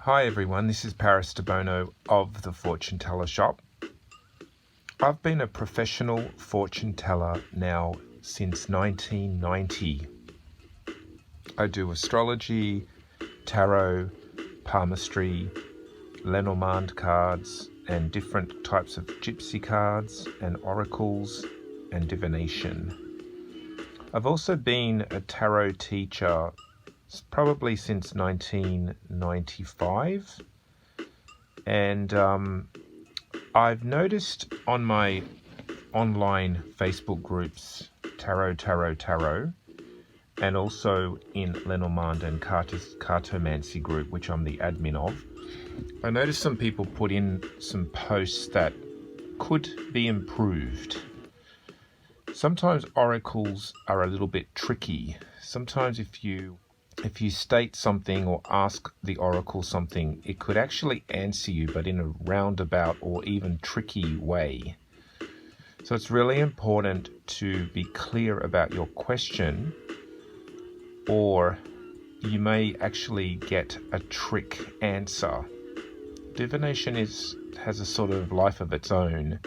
Hi everyone, this is Paris Debono of the Fortune Teller Shop. I've been a professional fortune teller now since 1990. I do astrology, tarot, palmistry, lenromand cards, and different types of gypsy cards and oracles and divination. I've also been a tarot teacher probably since 1995, and I've noticed on my online Facebook groups, Tarot, and also in Lenormand and Cartomancy group, which I'm the admin of, I noticed some people put in some posts that could be improved. Sometimes oracles are a little bit tricky. Sometimes if you state something or ask the oracle something, it could actually answer you, but in a roundabout or even tricky way. So it's really important to be clear about your question, or you may actually get a trick answer. Divination has a sort of life of its own,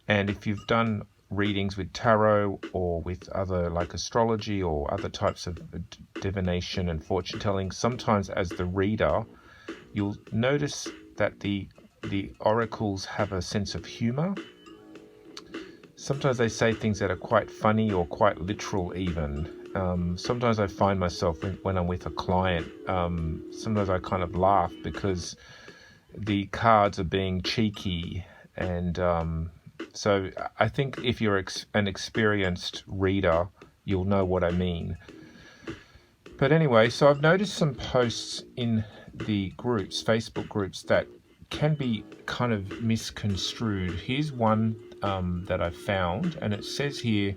and if you've done readings with tarot or with other like astrology or other types of divination and fortune telling, sometimes as the reader you'll notice that the oracles have a sense of humor. Sometimes they say things that are quite funny or quite literal even. Sometimes I find myself when I'm with a client, sometimes I kind of laugh because the cards are being cheeky, and so I think if you're an experienced reader, you'll know what I mean. But anyway, so I've noticed some posts in the groups, Facebook groups, that can be kind of misconstrued. Here's one that I found, and it says here,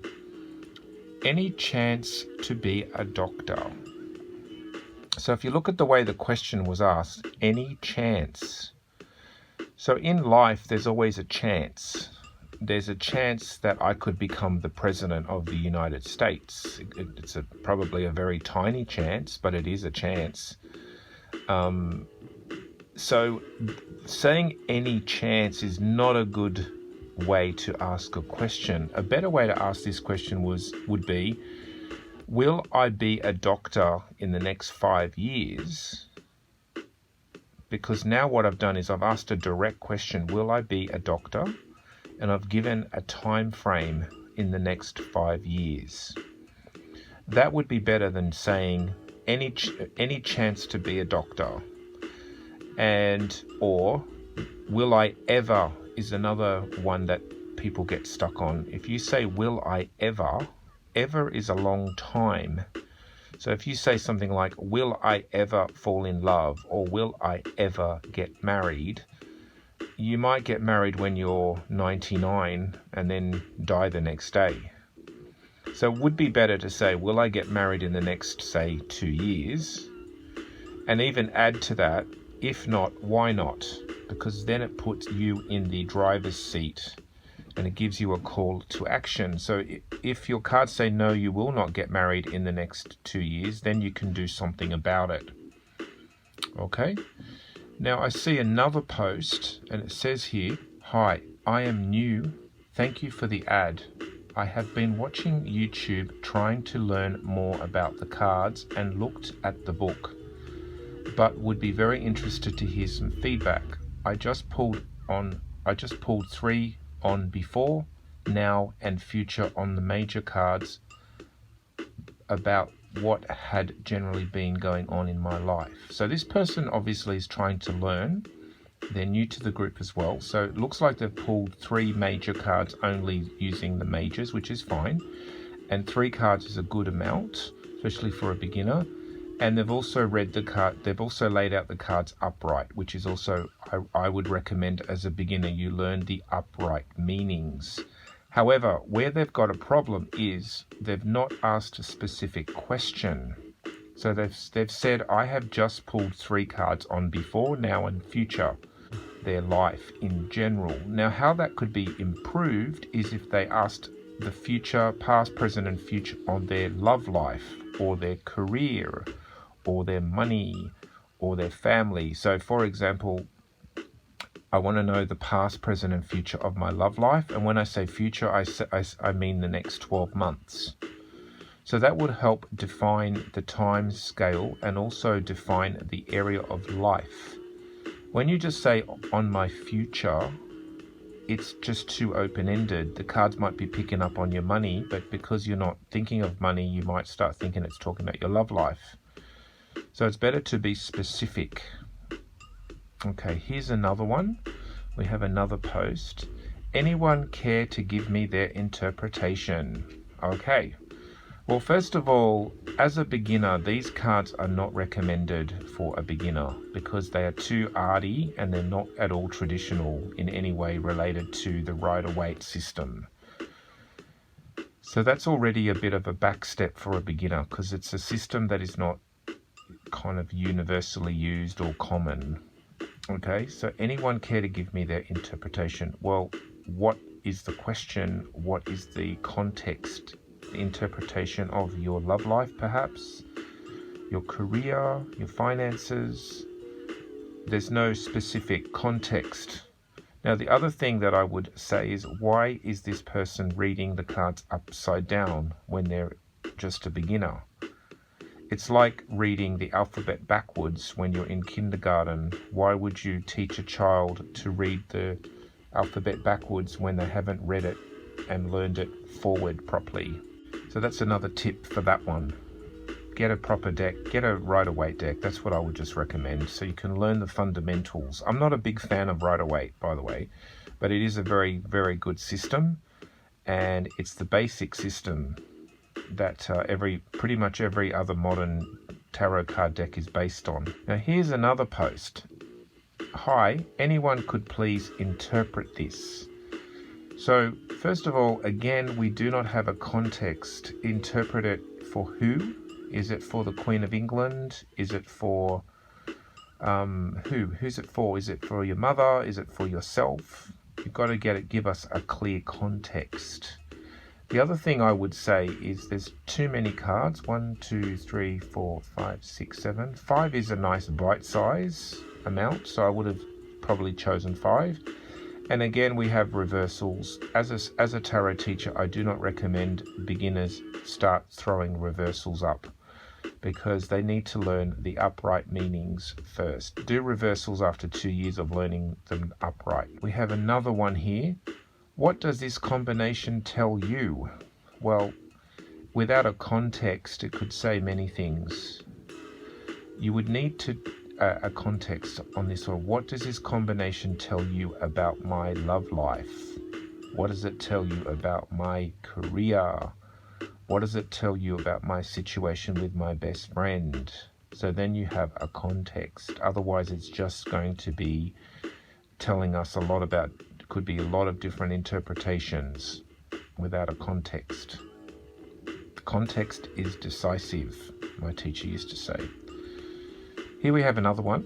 any chance to be a doctor? So if you look at the way the question was asked, any chance. So in life, there's always a chance. There's a chance that I could become the president of the United States. It's probably a very tiny chance, but it is a chance. So saying any chance is not a good way to ask a question. A better way to ask this question would be, will I be a doctor in the next 5 years? Because now what I've done is I've asked a direct question, will I be a doctor? And I've given a time frame in the next 5 years. That would be better than saying any chance to be a doctor. And or will I ever is another one that people get stuck on. If you say will I ever is a long time. So if you say something like will I ever fall in love or will I ever get married, you might get married when you're 99 and then die the next day. So it would be better to say, will I get married in the next, say, 2 years? And even add to that, if not, why not? Because then it puts you in the driver's seat and it gives you a call to action. So if your cards say, no, you will not get married in the next 2 years, then you can do something about it. Okay? Now I see another post and it says here, hi, I am new. Thank you for the ad. I have been watching YouTube trying to learn more about the cards and looked at the book, but would be very interested to hear some feedback. I just pulled 3 on before, now and future on the major cards about what had generally been going on in my life. So this person obviously is trying to learn. They're new to the group as well. So it looks like they've pulled 3 major cards only using the majors, which is fine. And 3 cards is a good amount, especially for a beginner. And they've also read the card. They've also laid out the cards upright, which is also, I would recommend as a beginner, you learn the upright meanings. However, where they've got a problem is they've not asked a specific question. So they've said, I have just pulled 3 cards on before, now and future, their life in general. Now, how that could be improved is if they asked the future, past, present, and future on their love life, or their career, or their money, or their family. So for example, I want to know the past, present, and future of my love life. And when I say future, I mean the next 12 months. So that would help define the time scale and also define the area of life. When you just say on my future, it's just too open-ended. The cards might be picking up on your money, but because you're not thinking of money, you might start thinking it's talking about your love life. So it's better to be specific. Okay, here's another one. We have another post. Anyone care to give me their interpretation? Okay. Well, first of all, as a beginner, these cards are not recommended for a beginner because they are too arty and they're not at all traditional in any way related to the Rider-Waite system. So that's already a bit of a back step for a beginner because it's a system that is not kind of universally used or common. Okay, so anyone care to give me their interpretation? Well, what is the question? What is the context? Interpretation of your love life, perhaps your career, your finances. There's no specific context. Now, the other thing that I would say is, why is this person reading the cards upside down when they're just a beginner? It's like reading the alphabet backwards when you're in kindergarten. Why would you teach a child to read the alphabet backwards when they haven't read it and learned it forward properly? So that's another tip for that one. Get a proper deck, get a Rider-Waite deck. That's what I would just recommend, so you can learn the fundamentals. I'm not a big fan of Rider-Waite, by the way, but it is a very, very good system, and it's the basic system that pretty much every other modern tarot card deck is based on. Now here's another post. Hi, anyone could please interpret this? So, first of all, again, we do not have a context. Interpret it for who? Is it for the Queen of England? Is it for who? Who's it for? Is it for your mother? Is it for yourself? You've got to give us a clear context. The other thing I would say is there's too many cards. 1, 2, 3, 4, 5, 6, 7. 5 is a nice bite size amount, so I would have probably chosen 5. And again, we have reversals. As a tarot teacher, I do not recommend beginners start throwing reversals up because they need to learn the upright meanings first. Do reversals after 2 years of learning them upright. We have another one here. What does this combination tell you? Well, without a context, it could say many things. You would need to a context on this, or what does this combination tell you about my love life? What does it tell you about my career? What does it tell you about my situation with my best friend? So then you have a context. Otherwise, it's just going to be telling us a lot about, could be a lot of different interpretations without a context. Context is decisive, my teacher used to say. Here we have another one.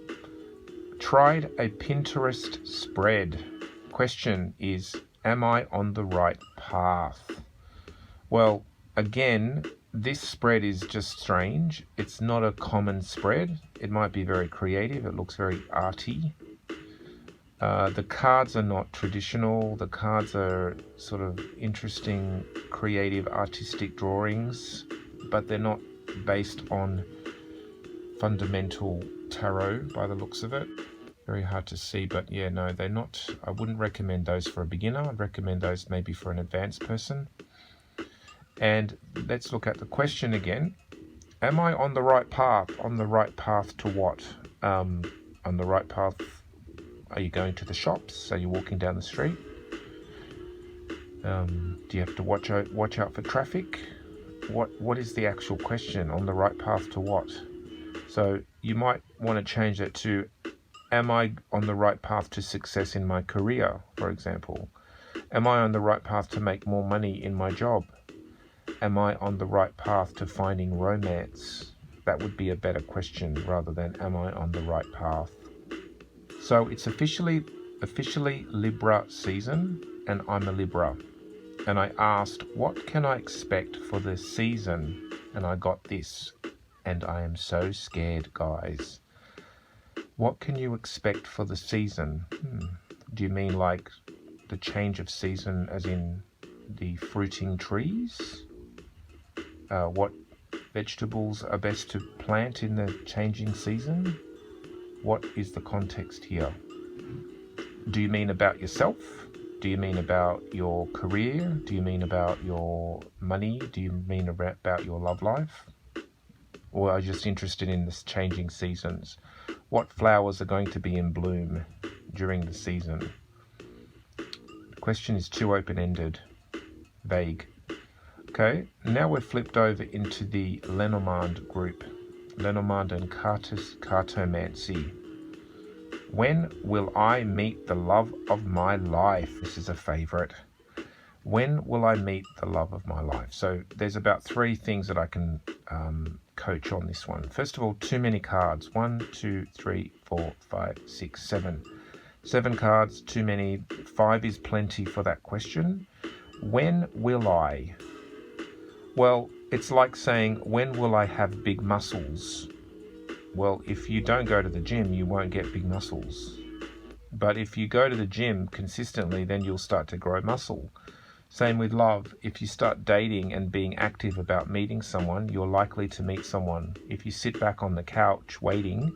Tried a Pinterest spread. Question is, am I on the right path? Well, again, this spread is just strange. It's not a common spread. It might be very creative. It looks very arty. The cards are not traditional. The cards are sort of interesting, creative, artistic drawings, but they're not based on fundamental tarot by the looks of it. Very hard to see, but yeah, no, they're not. I wouldn't recommend those for a beginner. I'd recommend those maybe for an advanced person. And let's look at the question again. Am I on the right path? On the right path to what? On the right path, are you going to the shops? Are you walking down the street? Do you have to watch out for traffic? What is the actual question? On the right path to what? So you might want to change that to, am I on the right path to success in my career, for example? Am I on the right path to make more money in my job? Am I on the right path to finding romance? That would be a better question rather than, am I on the right path? So it's officially Libra season, and I'm a Libra. And I asked, what can I expect for the season? And I got this. And I am so scared, guys. What can you expect for the season? Do you mean like the change of season as in the fruiting trees? What vegetables are best to plant in the changing season? What is the context here? Do you mean about yourself? Do you mean about your career? Do you mean about your money? Do you mean about your love life? Or are you just interested in this changing seasons? What flowers are going to be in bloom during the season? The question is too open-ended, vague. Okay, now we're flipped over into the Lenormand group. Lenormand and cartomancy. When will I meet the love of my life? This is a favorite. When will I meet the love of my life? So there's about 3 things that I can coach on this one. First of all, too many cards. 1, 2, 3, 4, 5, 6, 7. 7 cards, too many. 5 is plenty for that question. When will I? Well, it's like saying, when will I have big muscles? Well, if you don't go to the gym, you won't get big muscles. But if you go to the gym consistently, then you'll start to grow muscle. Same with love. If you start dating and being active about meeting someone, you're likely to meet someone. If you sit back on the couch waiting,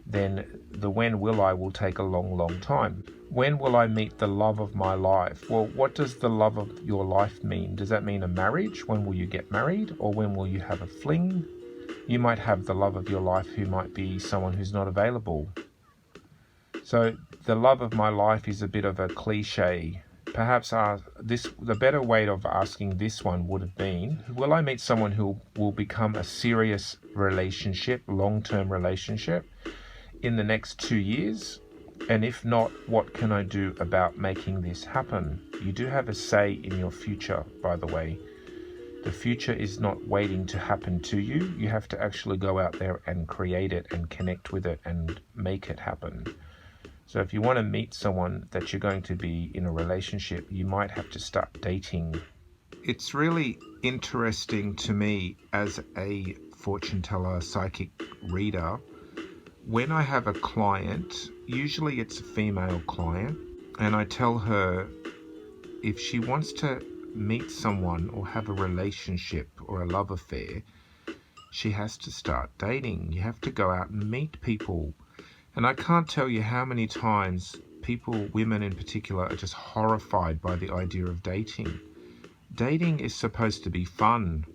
then the when will I will take a long, long time. When will I meet the love of my life? Well, what does the love of your life mean? Does that mean a marriage? When will you get married? Or when will you have a fling? You might have the love of your life who might be someone who's not available. So the love of my life is a bit of a cliche. Perhaps the better way of asking this one would have been, will I meet someone who will become a serious relationship, long-term relationship, in the next 2 years? And if not, what can I do about making this happen? You do have a say in your future, by the way. The future is not waiting to happen to you. You have to actually go out there and create it and connect with it and make it happen. So if you want to meet someone that you're going to be in a relationship, you might have to start dating. It's really interesting to me as a fortune teller, psychic reader, when I have a client, usually it's a female client, and I tell her if she wants to meet someone or have a relationship or a love affair, she has to start dating. You have to go out and meet people. And I can't tell you how many times people, women in particular, are just horrified by the idea of dating. Dating is supposed to be fun.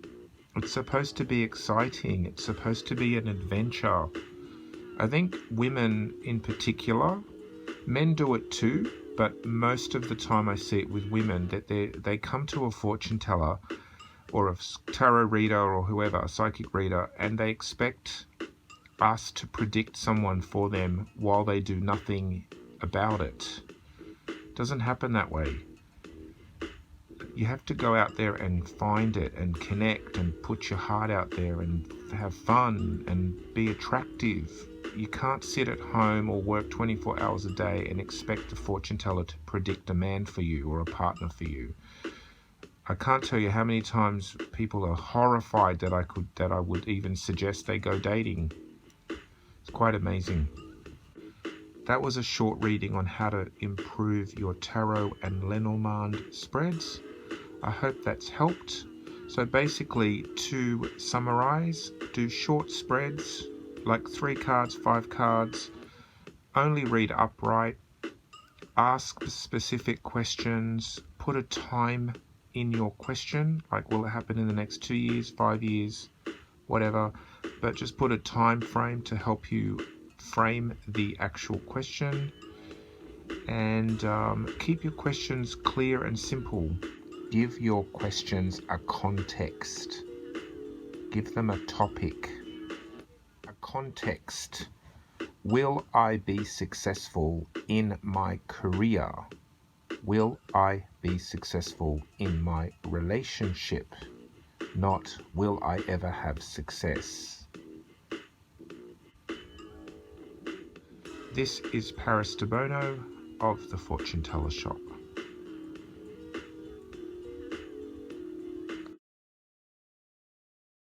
It's supposed to be exciting. It's supposed to be an adventure. I think women in particular, men do it too, but most of the time I see it with women that they come to a fortune teller or a tarot reader or whoever, a psychic reader, and they expect us to predict someone for them while they do nothing about it. It doesn't happen that way. You have to go out there and find it and connect and put your heart out there and have fun and be attractive. You can't sit at home or work 24 hours a day and expect a fortune teller to predict a man for you or a partner for you. I can't tell you how many times people are horrified that I would even suggest they go dating. It's quite amazing. That was a short reading on how to improve your tarot and Lenormand spreads. I hope that's helped. So basically, to summarize, do short spreads, like 3 cards, 5 cards, only read upright, ask specific questions, put a time in your question, like will it happen in the next 2 years, 5 years, whatever, but just put a time frame to help you frame the actual question, and keep your questions clear and simple. Give your questions a context. Give them a topic. A context. Will I be successful in my career? Will I be successful in my relationship? Not will I ever have success. This is Paris Debono of the Fortune Teller Shop.